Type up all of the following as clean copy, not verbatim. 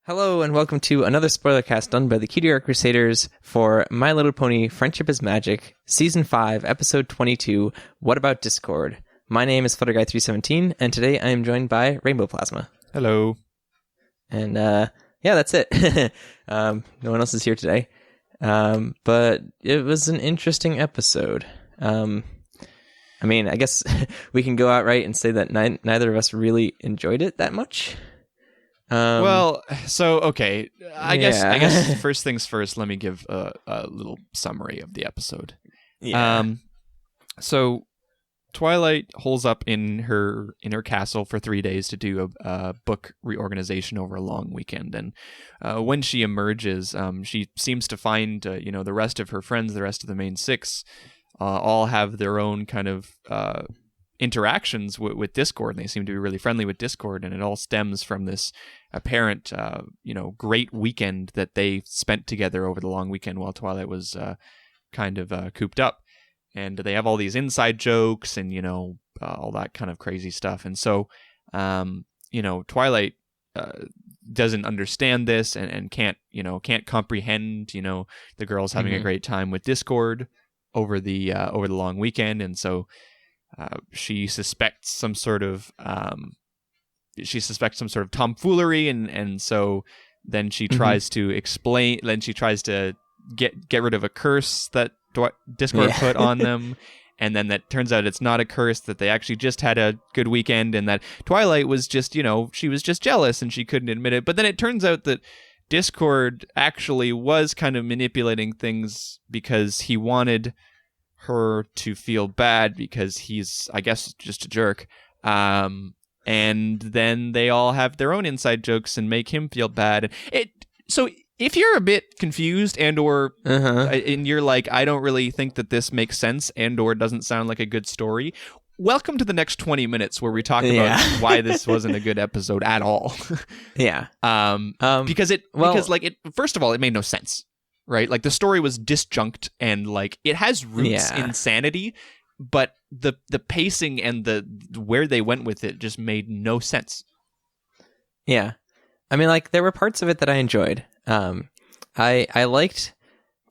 Hello and welcome to another Spoilercast done by the Cutie Art Crusaders for My Little Pony Friendship is Magic, Season 5, Episode 22, What About Discord? My name is Flutterguy317, and today I am joined by Rainbow Plasma. Hello. And yeah, that's it. No one else is here today. But it was an interesting episode. I mean, I guess we can go outright and say that neither of us really enjoyed it that much. Okay. I guess first things first, let me give a little summary of the episode. Yeah. So Twilight holes up in her castle for 3 days to do a book reorganization over a long weekend, and when she emerges, she seems to find the rest of her friends, the rest of the main six, all have their own kind of interactions with Discord, and they seem to be really friendly with Discord, and it all stems from this apparent great weekend that they spent together over the long weekend while Twilight was kind of cooped up. And they have all these inside jokes and all that kind of crazy stuff. And so Twilight doesn't understand this and can't comprehend the girls having a great time with Discord over the long weekend. And so she suspects some sort of tomfoolery, and so then she tries to explain. Then she tries to get rid of a curse that Discord put on them, and then that turns out it's not a curse, that they actually just had a good weekend, and that Twilight was just she was just jealous and she couldn't admit it. But then it turns out that Discord actually was kind of manipulating things because he wanted her to feel bad because he's, I guess, just a jerk. And then they all have their own inside jokes and make him feel bad. So if you're a bit confused and you're like, I don't really think that this makes sense and or doesn't sound like a good story, welcome to the next 20 minutes where we talk about why this wasn't a good episode at all. Yeah. Because first of all, it made no sense. Right? Like, the story was disjunct and like it has roots in sanity, but the pacing and the where they went with it just made no sense. Yeah. I mean, like, there were parts of it that I enjoyed. I liked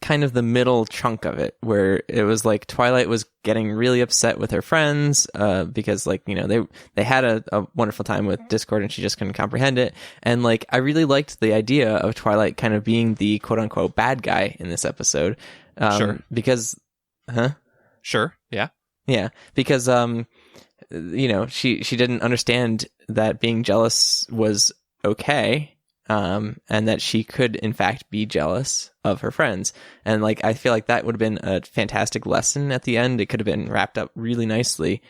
kind of the middle chunk of it where it was like Twilight was getting really upset with her friends because they had a wonderful time with Discord and she just couldn't comprehend it. And like, I really liked the idea of Twilight kind of being the quote unquote bad guy in this episode. Sure. Because Sure. Yeah, because she didn't understand that being jealous was okay. And that she could, in fact, be jealous of her friends. And, like, I feel like that would have been a fantastic lesson at the end. It could have been wrapped up really nicely.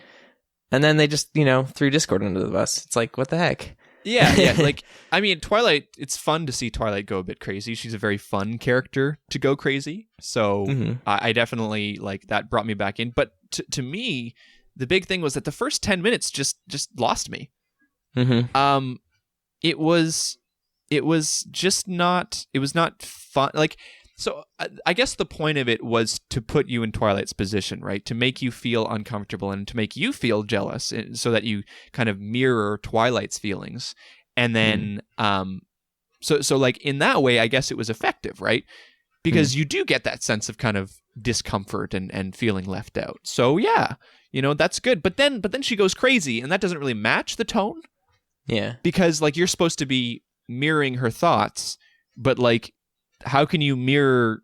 And then they just, threw Discord under the bus. It's like, what the heck? Yeah. Like, I mean, Twilight, it's fun to see Twilight go a bit crazy. She's a very fun character to go crazy. So I definitely, like, that brought me back in. But to me, the big thing was that the first 10 minutes just lost me. It was not fun. Like, so I guess the point of it was to put you in Twilight's position, right? To make you feel uncomfortable and to make you feel jealous so that you kind of mirror Twilight's feelings. And then, so like in that way, I guess it was effective, right? Because you do get that sense of kind of discomfort and feeling left out. So yeah, that's good. But then she goes crazy and that doesn't really match the tone. Yeah. Because like you're supposed to be mirroring her thoughts, but like how can you mirror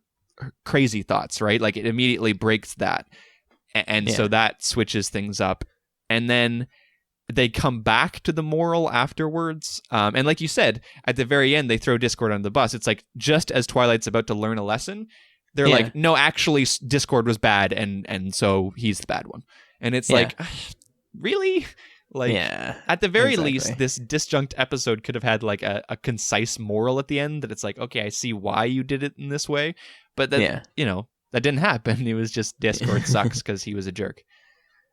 crazy thoughts, right? Like it immediately breaks that, and so that switches things up, and then they come back to the moral afterwards, and like you said, at the very end they throw Discord on the bus. It's like just as Twilight's about to learn a lesson, they're like, no, actually Discord was bad, and so he's the bad one. And it's like, really? Like, at the very least, this disjunct episode could have had like a concise moral at the end that it's like, okay, I see why you did it in this way. But that, that didn't happen. It was just Discord sucks because he was a jerk.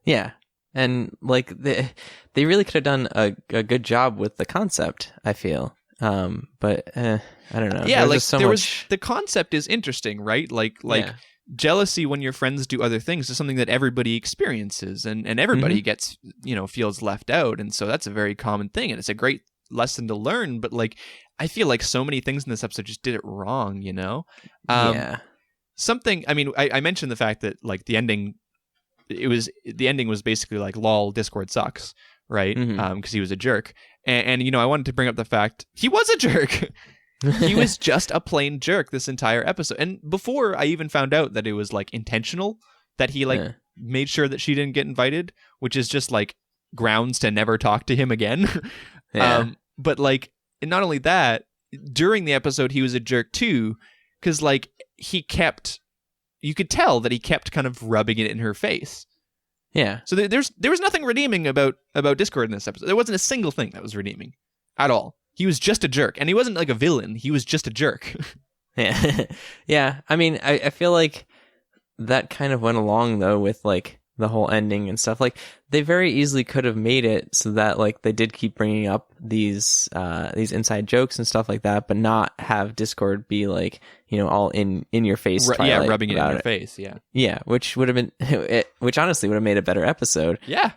Yeah. And like they really could have done a good job with the concept, I feel. But I don't know. Yeah, like the concept is interesting, right? Like jealousy when your friends do other things is something that everybody experiences, and everybody gets, feels left out. And so that's a very common thing. And it's a great lesson to learn, but like I feel like so many things in this episode just did it wrong, you know? Something, I mean, I mentioned the fact that like the ending was basically like lol, Discord sucks, right? Because he was a jerk. And you know, I wanted to bring up the fact he was a jerk. He was just a plain jerk this entire episode. And before I even found out that it was like intentional, that he like made sure that she didn't get invited, which is just like grounds to never talk to him again. But like, and not only that, during the episode he was a jerk too, because like you could tell that he kept kind of rubbing it in her face. Yeah. So there was nothing redeeming about Discord in this episode. There wasn't a single thing that was redeeming at all. He was just a jerk, and he wasn't like a villain. He was just a jerk. Yeah. I mean, I feel like that kind of went along though with like the whole ending and stuff. Like they very easily could have made it so that like they did keep bringing up these inside jokes and stuff like that, but not have Discord be like, you know, all in your face. Rubbing it in your face. Yeah, which would have been, which honestly would have made a better episode. Yeah.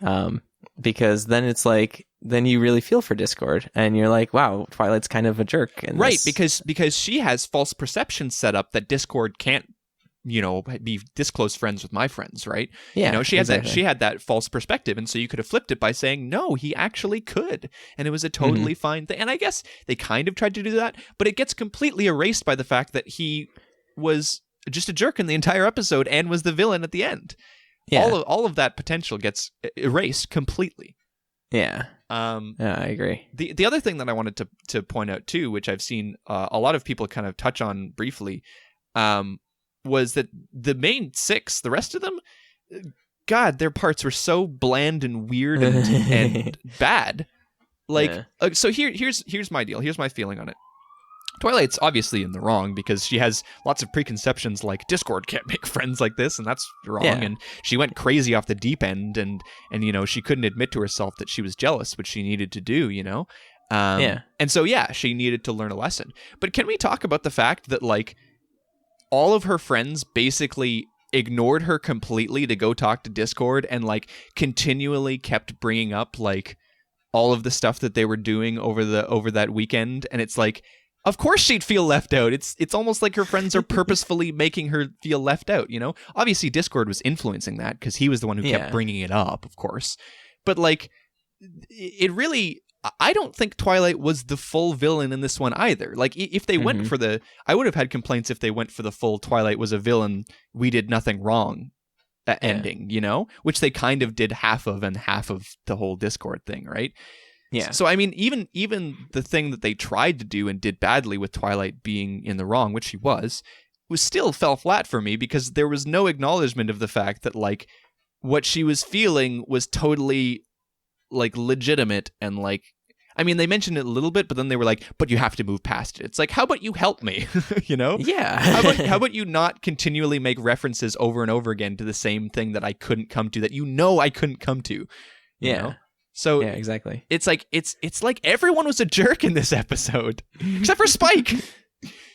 Because then it's like, then you really feel for Discord, and you're like, wow, Twilight's kind of a jerk. Right, because she has false perceptions set up that Discord can't, you know, be this close friends with my friends, right? Yeah, you know, she had that false perspective, and so you could have flipped it by saying, no, he actually could, and it was a totally fine thing. And I guess they kind of tried to do that, but it gets completely erased by the fact that he was just a jerk in the entire episode and was the villain at the end. Yeah. All of that potential gets erased completely. Yeah. Yeah, I agree. The other thing that I wanted to point out too, which I've seen a lot of people kind of touch on briefly, was that the main six, the rest of them, God, their parts were so bland and weird and bad. Like, so here's my deal. Here's my feeling on it. Twilight's obviously in the wrong because she has lots of preconceptions like Discord can't make friends like this, and that's wrong. Yeah. And she went crazy off the deep end, and you know, she couldn't admit to herself that she was jealous, which she needed to do, you know? And so, yeah, she needed to learn a lesson. But can we talk about the fact that, like, all of her friends basically ignored her completely to go talk to Discord and, like, continually kept bringing up, like, all of the stuff that they were doing over that weekend, and it's like, of course she'd feel left out. It's almost like her friends are purposefully making her feel left out, you know? Obviously, Discord was influencing that because he was the one who kept bringing it up, of course. But, like, it really... I don't think Twilight was the full villain in this one either. Like, if they went for the... I would have had complaints if they went for the full Twilight was a villain, we did nothing wrong ending, you know? Which they kind of did half of and half of the whole Discord thing, right? Yeah. So, I mean, even the thing that they tried to do and did badly with Twilight being in the wrong, which she was still fell flat for me because there was no acknowledgement of the fact that, like, what she was feeling was totally, like, legitimate and, like, I mean, they mentioned it a little bit, but then they were like, but you have to move past it. It's like, how about you help me? You know? Yeah. how about you not continually make references over and over again to the same thing that I couldn't come to, that you know I couldn't come to? You know? So yeah, exactly. It's like it's like everyone was a jerk in this episode, except for Spike.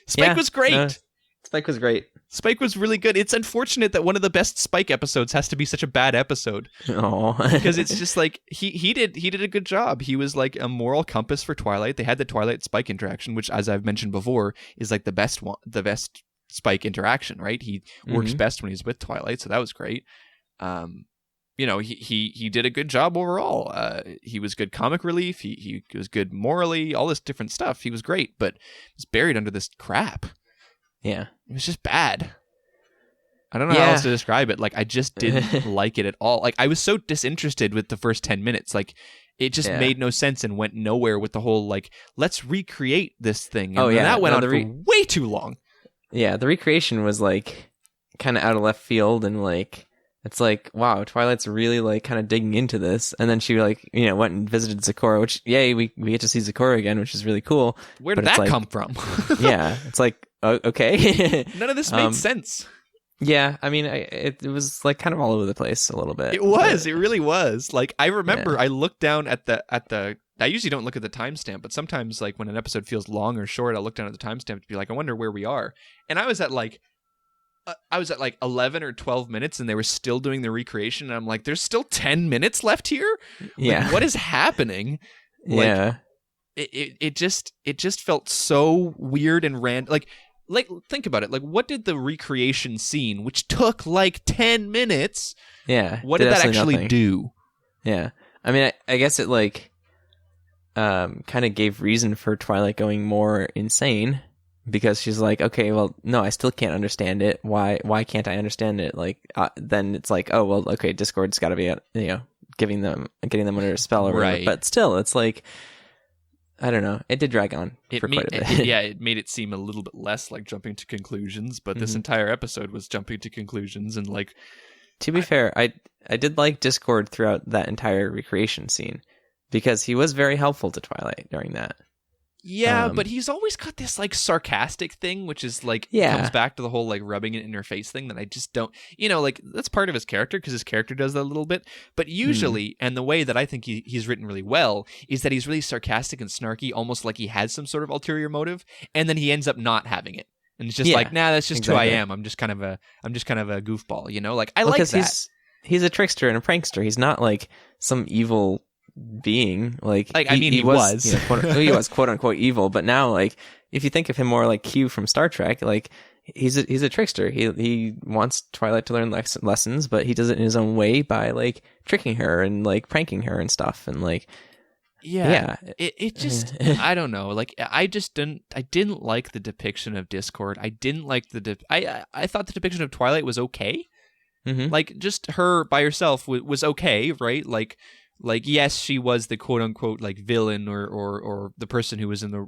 Spike was great. Spike was great. Spike was really good. It's unfortunate that one of the best Spike episodes has to be such a bad episode. Oh, because it's just like he did a good job. He was like a moral compass for Twilight. They had the Twilight Spike interaction, which, as I've mentioned before, is like the best Spike interaction. Right? He works best when he's with Twilight, so that was great. You know, he did a good job overall. He was good comic relief. He was good morally, all this different stuff. He was great, but he was buried under this crap. Yeah. It was just bad. I don't know how else to describe it. Like, I just didn't like it at all. Like, I was so disinterested with the first 10 minutes. Like, it just made no sense and went nowhere with the whole, like, let's recreate this thing. And that went on for way too long. Yeah, the recreation was, like, kind of out of left field, and, like, it's like, wow, Twilight's really, like, kind of digging into this. And then she, like, you know, went and visited Zecora, which, yay, we get to see Zecora again, which is really cool. Where did that come from? Yeah, it's like, okay. None of this made sense. Yeah, I mean, it was, like, kind of all over the place a little bit. It was. It really was. Like, I remember I looked down at the... I usually don't look at the timestamp, but sometimes, like, when an episode feels long or short, I'll look down at the timestamp to be like, I wonder where we are. And I was at, like, 11 or 12 minutes and they were still doing the recreation, and I'm like, there's still 10 minutes left here? Like, what is happening? Like, it just felt so weird and random. Like think about it. Like, what did the recreation scene, which took like 10 minutes, what did that actually do? Yeah, I mean, I guess it like kind of gave reason for Twilight going more insane, because she's like, okay, well, no, I still can't understand it. Why can't I understand it? Like, then it's like, oh, well, okay, Discord's got to be, getting them under a spell or whatever. Right. But still, it's like, I don't know. It did drag on for quite a bit. It made it seem a little bit less like jumping to conclusions, but this entire episode was jumping to conclusions. And like, to be fair, I did like Discord throughout that entire recreation scene, because he was very helpful to Twilight during that. Yeah, but he's always got this like sarcastic thing, which is like comes back to the whole like rubbing it in her face thing that I just don't, like that's part of his character, because his character does that a little bit. But usually, and the way that I think he's written really well is that he's really sarcastic and snarky, almost like he has some sort of ulterior motive, and then he ends up not having it, and it's just like, nah, that's just who I am. I'm just kind of a goofball, Like I like that. He's a trickster and a prankster. He's not like some evil being. He was quote unquote evil, but now, like, if you think of him more like Q from Star Trek, like he's a trickster. He wants Twilight to learn lessons, but he does it in his own way by like tricking her and like pranking her and stuff, and like it just I don't know, like I didn't like the depiction of Discord. I didn't like I thought the depiction of Twilight was okay. Like, just her by herself was okay, right? Like, yes, she was the quote unquote like villain or the person who was in the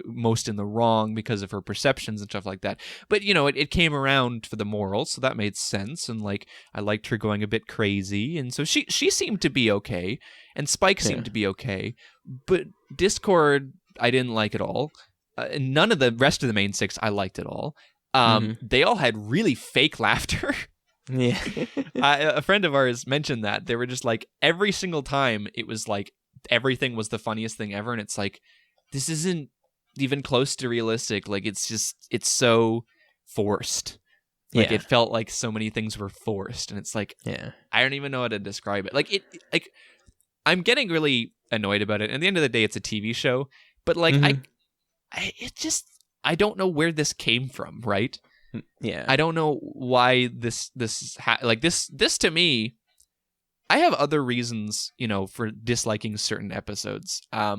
most in the wrong because of her perceptions and stuff like that. But it came around for the morals, so that made sense. And like, I liked her going a bit crazy, and so she seemed to be okay, and Spike seemed to be okay. But Discord, I didn't like at all. None of the rest of the main six I liked at all. They all had really fake laughter. Yeah. A friend of ours mentioned that they were just like, every single time it was like everything was the funniest thing ever, and it's like, this isn't even close to realistic. Like, it's so forced. Like, it felt like so many things were forced, and it's like, I don't even know how to describe it. Like I'm getting really annoyed about it. At the end of the day, it's a TV show, but like I don't know where this came from, right? Yeah, I don't know why this to me. I have other reasons, for disliking certain episodes. I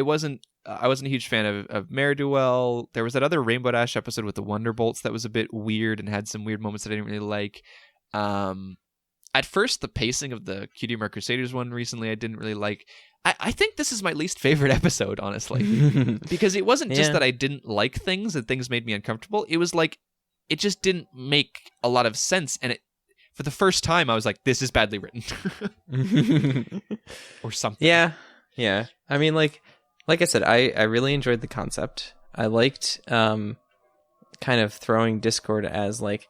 wasn't a huge fan of Ne'er-do-Well. There was that other Rainbow Dash episode with the Wonderbolts that was a bit weird and had some weird moments that I didn't really like. At first, the pacing of the Cutie Art Crusaders one recently I didn't really like. I think this is my least favorite episode, honestly, because it wasn't just that I didn't like things and things made me uncomfortable. It was like, it just didn't make a lot of sense. And for the first time, I was like, this is badly written or something. Yeah. I mean, like I said, I really enjoyed the concept. I liked kind of throwing Discord as like,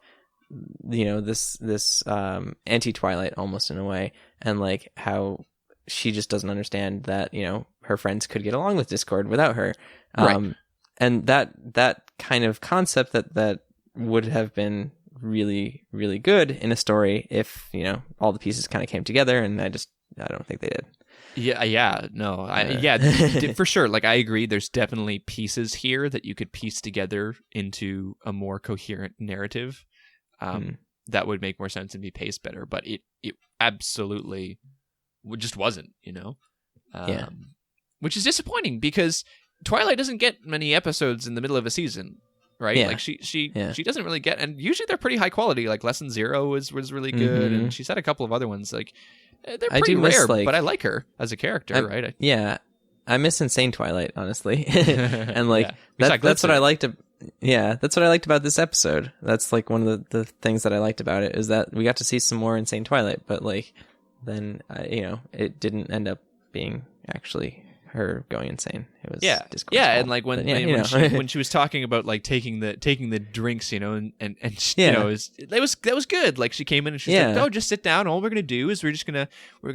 this anti-Twilight almost in a way, and like how she just doesn't understand that her friends could get along with Discord without her, right. And that kind of concept that would have been really, really good in a story if all the pieces kind of came together, and I don't think they did. For sure. Like, I agree. There's definitely pieces here that you could piece together into a more coherent narrative that would make more sense and be paced better. But it absolutely just wasn't, which is disappointing, because Twilight doesn't get many episodes in the middle of a season, right? Yeah. Like she doesn't really get, and usually they're pretty high quality. Like Lesson Zero was really good, and she's had a couple of other ones. Like, they're pretty rare, but I like her as a character, right? I miss Insane Twilight, honestly, and like that's what I liked. That's what I liked about this episode. That's like one of the things that I liked about it, is that we got to see some more Insane Twilight, but like then it didn't end up being actually her going insane. It was Discord's fault. And like when she was talking about like taking the drinks, and that was good. Like, she came in and she's like, "Oh, just sit down. All we're gonna do is we're gonna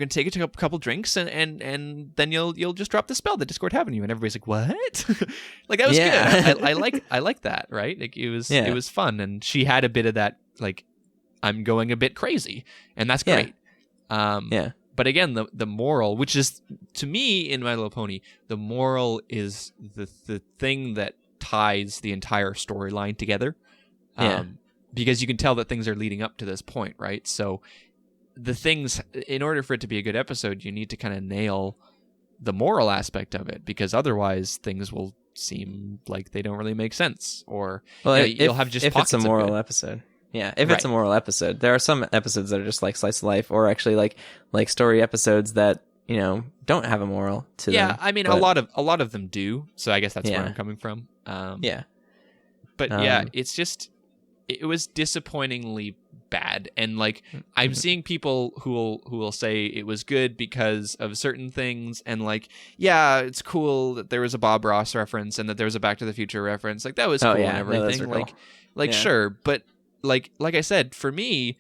take a couple drinks and then you'll just drop the spell that Discord have on you." And everybody's like, "What?" Like, that was good. I like that, right? Like, it was fun, and she had a bit of that, like, I'm going a bit crazy, and that's great. But again, the moral, which is, to me, in My Little Pony, the moral is the thing that ties the entire storyline together. Because you can tell that things are leading up to this point, right? So the things, in order for it to be a good episode, you need to kind of nail the moral aspect of it, because otherwise things will seem like they don't really make sense, or you'll have just if pockets it's a moral of episode. Yeah, if it's a moral episode. There are some episodes that are just like slice of life, or actually like story episodes that, don't have a moral to them. Yeah, I mean, a lot of them do. So I guess that's where I'm coming from. But it's just, it was disappointingly bad, and like I'm seeing people who will say it was good because of certain things, and like, yeah, it's cool that there was a Bob Ross reference and that there was a Back to the Future reference. Like that was cool and everything. No, cool. Sure, but like I said, for me,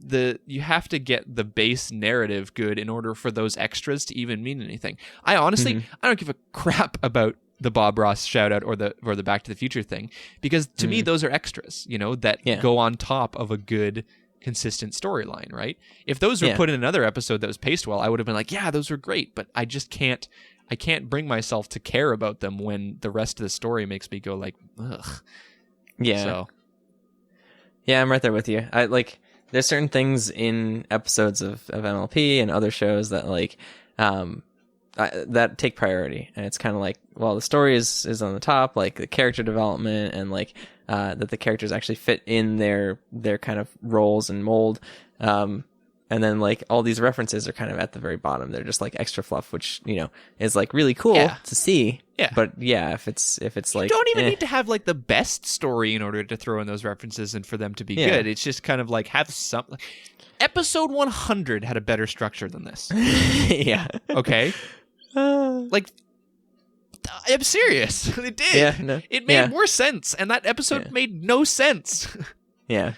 you have to get the base narrative good in order for those extras to even mean anything. I honestly, I don't give a crap about the Bob Ross shout out or the Back to the Future thing, because to me those are extras, that go on top of a good, consistent storyline, right? If those were put in another episode that was paced well, I would have been like, yeah, those were great, but I just can't bring myself to care about them when the rest of the story makes me go like, ugh. Yeah. So yeah, I'm right there with you. There's certain things in episodes of MLP and other shows that that take priority, and it's kind of like, well, the story is on the top, like the character development, and like that the characters actually fit in their kind of roles and mold, and then like all these references are kind of at the very bottom. They're just like extra fluff, which is like really cool to see. Yeah, but if it's like, you don't even need to have like the best story in order to throw in those references and for them to be good. It's just kind of like have some. Episode 100 had a better structure than this. Yeah. Okay. Like, I'm serious. It did. Yeah, no. It made more sense, and that episode made no sense. Yeah.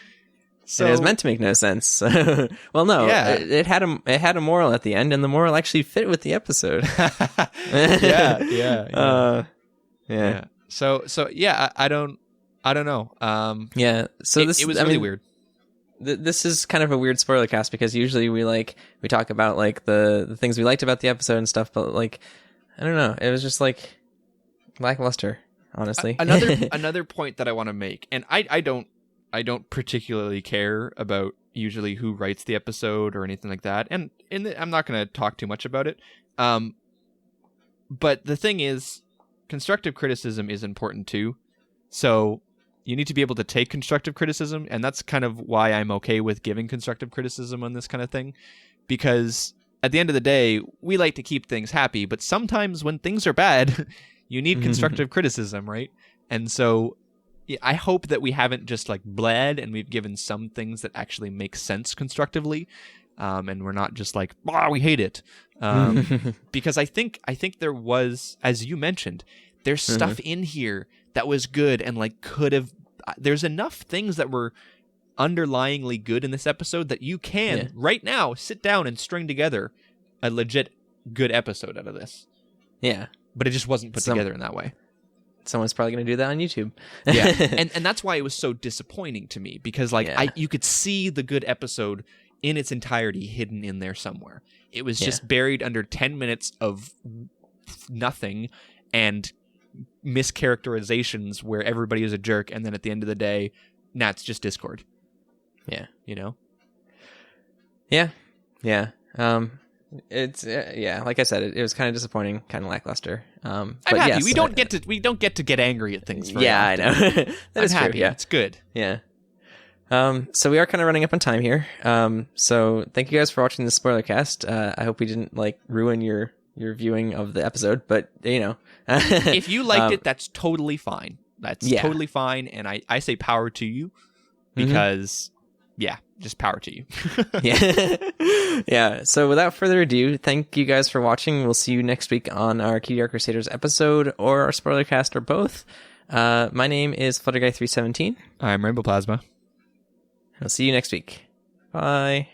So it was meant to make no sense. Well, no. Yeah. It had a moral at the end, and the moral actually fit with the episode. Yeah. So yeah, I don't know. So it was really weird. This is kind of a weird spoiler cast, because usually we talk about like the things we liked about the episode and stuff, but like, I don't know, it was just like lackluster, honestly. Another point that I want to make, and I don't particularly care about usually who writes the episode or anything like that, and I'm not going to talk too much about it. But the thing is, constructive criticism is important too. So you need to be able to take constructive criticism, and that's kind of why I'm okay with giving constructive criticism on this kind of thing, because at the end of the day, we like to keep things happy, but sometimes when things are bad, you need constructive criticism, right? And so I hope that we haven't just like bled, and we've given some things that actually make sense constructively, and we're not just like, we hate it, because I think there was, as you mentioned, there's stuff in here that was good, and like there's enough things that were underlyingly good in this episode that you can right now sit down and string together a legit good episode out of this. Yeah. But it just wasn't put together in that way. Someone's probably going to do that on YouTube. Yeah. And that's why it was so disappointing to me, because like you could see the good episode in its entirety hidden in there somewhere. It was just buried under 10 minutes of nothing and mischaracterizations where everybody is a jerk, and then at the end of the day, it's just Discord. Yeah. Yeah. It's like I said, it was kind of disappointing, kind of lackluster. I'm happy. Yes, we don't get to get angry at things very often. I know. I'm happy. True, yeah. It's good. Yeah. So we are kind of running up on time here. So thank you guys for watching the Spoilercast. I hope we didn't like ruin your viewing of the episode, but if you liked it, that's totally fine. That's totally fine, and I say power to you, because just power to you. Yeah. So without further ado, thank you guys for watching. We'll see you next week on our Cutie Art Crusaders episode, or our Spoilercast, or both. My name is Flutterguy317. I'm Rainbow Plasma. I'll see you next week. Bye.